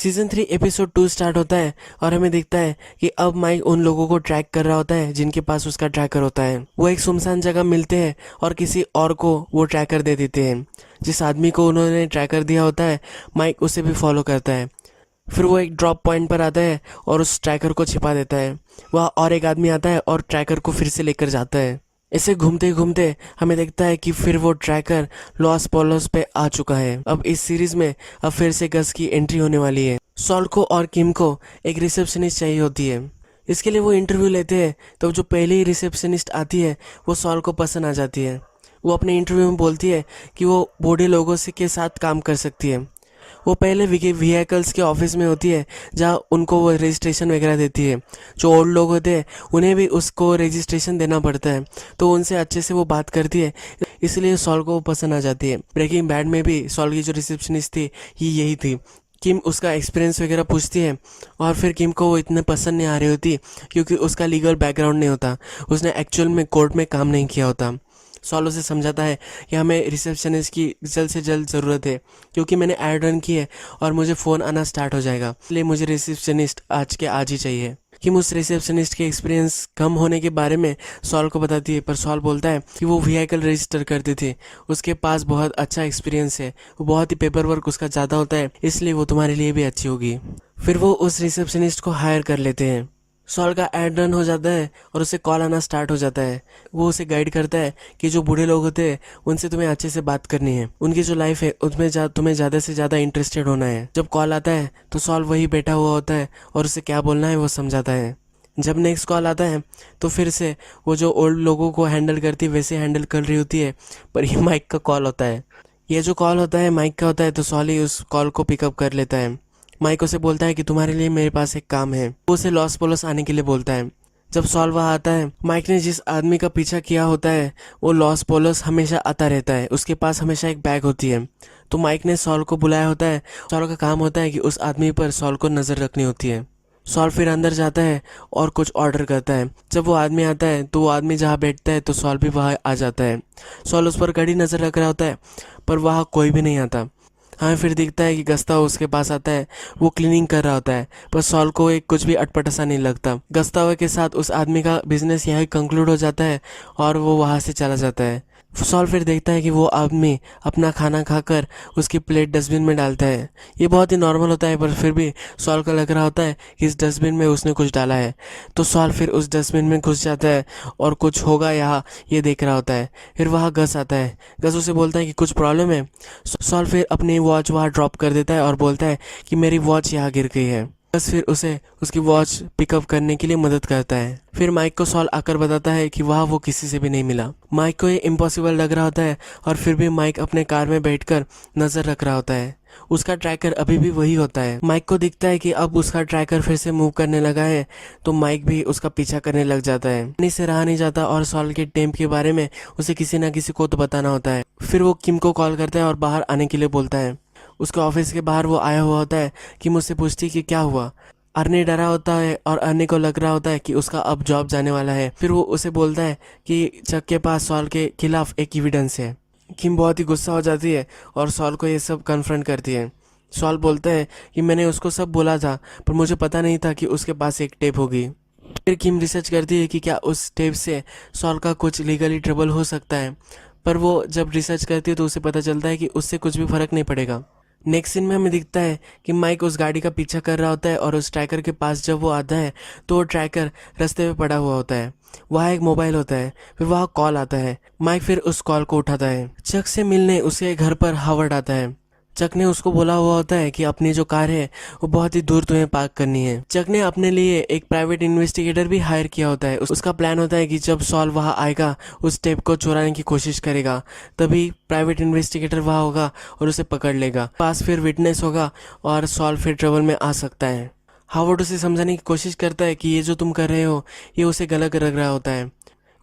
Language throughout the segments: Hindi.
सीजन 3 एपिसोड 2 स्टार्ट होता है और हमें दिखता है कि अब माइक उन लोगों को ट्रैक कर रहा होता है जिनके पास उसका ट्रैकर होता है। वो एक सुनसान जगह मिलते हैं और किसी और को वो ट्रैकर दे देते हैं। जिस आदमी को उन्होंने ट्रैकर दिया होता है माइक उसे भी फॉलो करता है। फिर वो एक ड्रॉप पॉइंट पर आता है और उस ट्रैकर को छिपा देता है। वह और एक आदमी आता है और ट्रैकर को फिर से लेकर जाता है। ऐसे घूमते घूमते हमें दिखता है कि फिर वो ट्रैकर लॉस पोलोस पे आ चुका है। अब इस सीरीज में अब फिर से गस की एंट्री होने वाली है। सॉल को और किम को एक रिसेप्शनिस्ट चाहिए होती है। इसके लिए वो इंटरव्यू लेते हैं तो जो पहली रिसेप्शनिस्ट आती है वो सॉल को पसंद आ जाती है। वो अपने इंटरव्यू में बोलती है कि वो बूढ़े लोगों से के साथ काम कर सकती है। वो पहले व्हीकल्स के ऑफिस में होती है जहाँ उनको वो रजिस्ट्रेशन वगैरह देती है। जो ओल्ड लोग होते हैं उन्हें भी उसको रजिस्ट्रेशन देना पड़ता है, तो उनसे अच्छे से वो बात करती है, इसलिए सॉल को वो पसंद आ जाती है। ब्रेकिंग बैड में भी सॉल की जो रिसेप्शनिस्ट थी यही थी। किम उसका एक्सपीरियंस वगैरह पूछती है और फिर किम को वो इतने पसंद नहीं आ रही होती क्योंकि उसका लीगल बैकग्राउंड नहीं होता, उसने एक्चुअल में कोर्ट में काम नहीं किया होता। सॉल उसे समझाता है कि हमें रिसेप्शनिस्ट की जल्द से जल्द ज़रूरत है क्योंकि मैंने ऐड रन की है और मुझे फ़ोन आना स्टार्ट हो जाएगा, इसलिए मुझे रिसेप्शनिस्ट आज के आज ही चाहिए। किम उस रिसेप्शनिस्ट के एक्सपीरियंस कम होने के बारे में सॉल को बताती है, पर सॉल बोलता है कि वो व्हीकल रजिस्टर करती थी, उसके पास बहुत अच्छा एक्सपीरियंस है, वो बहुत ही पेपर वर्क उसका ज़्यादा होता है, इसलिए वो तुम्हारे लिए भी अच्छी होगी। फिर वो उस रिसेप्शनिस्ट को हायर कर लेते हैं। सॉल का एड रन हो जाता है और उसे कॉल आना स्टार्ट हो जाता है। वो उसे गाइड करता है कि जो बूढ़े लोग होते हैं उनसे तुम्हें अच्छे से बात करनी है, उनकी जो लाइफ है उसमें तुम्हें ज़्यादा से ज़्यादा इंटरेस्टेड होना है। जब कॉल आता है तो सॉल वही बैठा हुआ होता है और उसे क्या बोलना है वो समझाता है। जब नेक्स्ट कॉल आता है तो फिर से वो जो ओल्ड लोगों को हैंडल करती है वैसे हैंडल कर रही होती है, पर ये माइक का कॉल होता है। ये जो कॉल होता है माइक का होता है, तो सॉल ही उस कॉल को पिकअप कर लेता है। माइक उसे बोलता है कि तुम्हारे लिए मेरे पास एक काम है। वो उसे लॉस पोलोस आने के लिए बोलता है। जब सॉल वहाँ आता है, माइक ने जिस आदमी का पीछा किया होता है वो लॉस पोलोस हमेशा आता रहता है, उसके पास हमेशा एक बैग होती है। तो माइक ने सॉल को बुलाया होता है। सॉल का काम होता है कि उस आदमी पर सॉल को नज़र रखनी होती है। सॉल फिर अंदर जाता है और कुछ ऑर्डर करता है। जब वो आदमी आता है तो वो आदमी जहाँ बैठता है तो सॉल भी वहाँ आ जाता है। सॉल उस पर कड़ी नज़र रख रहा होता है पर वहाँ कोई भी नहीं आता। हमें फिर दिखता है कि गस्ताव उसके पास आता है, वो क्लीनिंग कर रहा होता है, पर सॉल को एक कुछ भी अटपटा सा नहीं लगता। गस्ताव के साथ उस आदमी का बिजनेस यहाँ कंक्लूड हो जाता है और वो वहाँ से चला जाता है। सॉल फिर देखता है कि वो आदमी अपना खाना खाकर उसकी प्लेट डस्टबिन में डालता है। ये बहुत ही नॉर्मल होता है, पर फिर भी सॉल को लग रहा होता है कि इस डस्टबिन में उसने कुछ डाला है। तो सॉल फिर उस डस्टबिन में घुस जाता है और कुछ होगा यहाँ ये देख रहा होता है। फिर वहाँ गस आता है। गस उसे बोलता है कि कुछ प्रॉब्लम है। सॉल फिर अपनी वॉच वहाँ ड्रॉप कर देता है और बोलता है कि मेरी वॉच यहाँ गिर गई है। बस फिर उसे उसकी वॉच पिकअप करने के लिए मदद करता है। फिर माइक को सॉल आकर बताता है कि वहाँ वो किसी से भी नहीं मिला। माइक को ये इम्पॉसिबल लग रहा होता है और फिर भी माइक अपने कार में बैठकर नजर रख रहा होता है। उसका ट्रैकर अभी भी वही होता है। माइक को दिखता है कि अब उसका ट्रैकर फिर से मूव करने लगा है, तो माइक भी उसका पीछा करने लग जाता है। पानी से रहा नहीं जाता और सॉल के टेम्प के बारे में उसे किसी ना किसी को तो बताना होता है। फिर वो किम को कॉल करता है और बाहर आने के लिए बोलता है। उसके ऑफिस के बाहर वो आया हुआ होता है कि मुझसे पूछती कि क्या हुआ। अर्नी डरा होता है और अर्नी को लग रहा होता है कि उसका अब जॉब जाने वाला है। फिर वो उसे बोलता है कि चक के पास सॉल के खिलाफ एक एविडेंस है। किम बहुत ही गुस्सा हो जाती है और सॉल को ये सब कन्फ्रंट करती है। सॉल बोलता है कि मैंने उसको सब बोला था, पर मुझे पता नहीं था कि उसके पास एक टेप होगी। फिर किम रिसर्च करती है कि क्या उस टेप से सॉल का कुछ लीगली ट्रबल हो सकता है, पर वो जब रिसर्च करती है तो उसे पता चलता है कि उससे कुछ भी फर्क नहीं पड़ेगा। नेक्स्ट सीन में हमें दिखता है कि माइक उस गाड़ी का पीछा कर रहा होता है और उस ट्रैकर के पास जब वो आता है तो वो ट्रैकर रास्ते पे पड़ा हुआ होता है। वहाँ एक मोबाइल होता है। फिर वहाँ कॉल आता है। माइक फिर उस कॉल को उठाता है। चक से मिलने उसके घर पर हावर्ड आता है। चक ने उसको बोला हुआ होता है कि अपनी जो कार है वो बहुत ही दूर तुम्हें पार्क करनी है। चक ने अपने लिए एक प्राइवेट इन्वेस्टिगेटर भी हायर किया होता है। उसका प्लान होता है कि जब सॉल वहाँ आएगा उस टेप को चुराने की कोशिश करेगा, तभी प्राइवेट इन्वेस्टिगेटर वहाँ होगा और उसे पकड़ लेगा। पास फिर विटनेस होगा और सॉल फिर ट्रबल में आ सकता है। हावर्ड उसे समझाने की कोशिश करता है कि ये जो तुम कर रहे हो ये उसे गलत लग रहा होता है।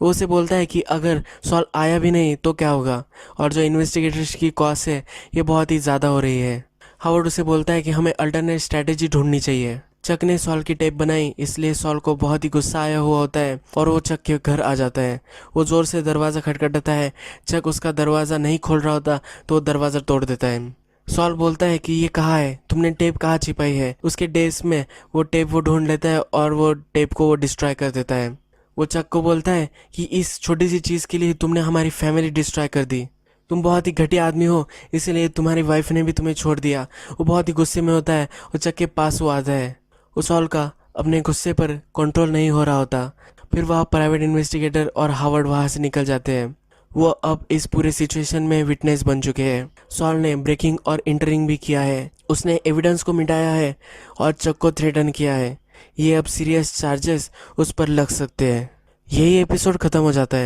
वो उसे बोलता है कि अगर सॉल आया भी नहीं तो क्या होगा, और जो इन्वेस्टिगेटर्स की कॉस्ट है ये बहुत ही ज़्यादा हो रही है। हावर्ड उसे बोलता है कि हमें अल्टरनेट स्ट्रैटेजी ढूंढनी चाहिए। चक ने सॉल की टेप बनाई, इसलिए सॉल को बहुत ही गुस्सा आया हुआ होता है और वो चक के घर आ जाता है। वो ज़ोर से दरवाज़ा खटखटाता है। चक उसका दरवाज़ा नहीं खोल रहा होता तो वो दरवाज़ा तोड़ देता है। सॉल बोलता है कि ये कहाँ है, तुमने टेप कहाँ छिपाई है। उसके डेस्क में वो टेप वो ढूंढ लेता है और वो टेप को वो डिस्ट्रॉय कर देता है। वो चक को बोलता है कि इस छोटी सी चीज़ के लिए तुमने हमारी फैमिली डिस्ट्रॉय कर दी। तुम बहुत ही घटिया आदमी हो, इसलिए तुम्हारी वाइफ ने भी तुम्हें छोड़ दिया। वो बहुत ही गुस्से में होता है और चक के पास वो आता है। वो सॉल का अपने गुस्से पर कंट्रोल नहीं हो रहा होता। फिर वह प्राइवेट इन्वेस्टिगेटर और हावर्ड वहाँ से निकल जाते हैं। वो अब इस पूरे सिचुएशन में विटनेस बन चुके हैं। सॉल ने ब्रेकिंग और इंटरिंग भी किया है। उसने एविडेंस को मिटाया है और चक को थ्रेटन किया है। ये अब सीरियस चार्जेस उस पर लग सकते हैं। यही एपिसोड खत्म हो जाता है।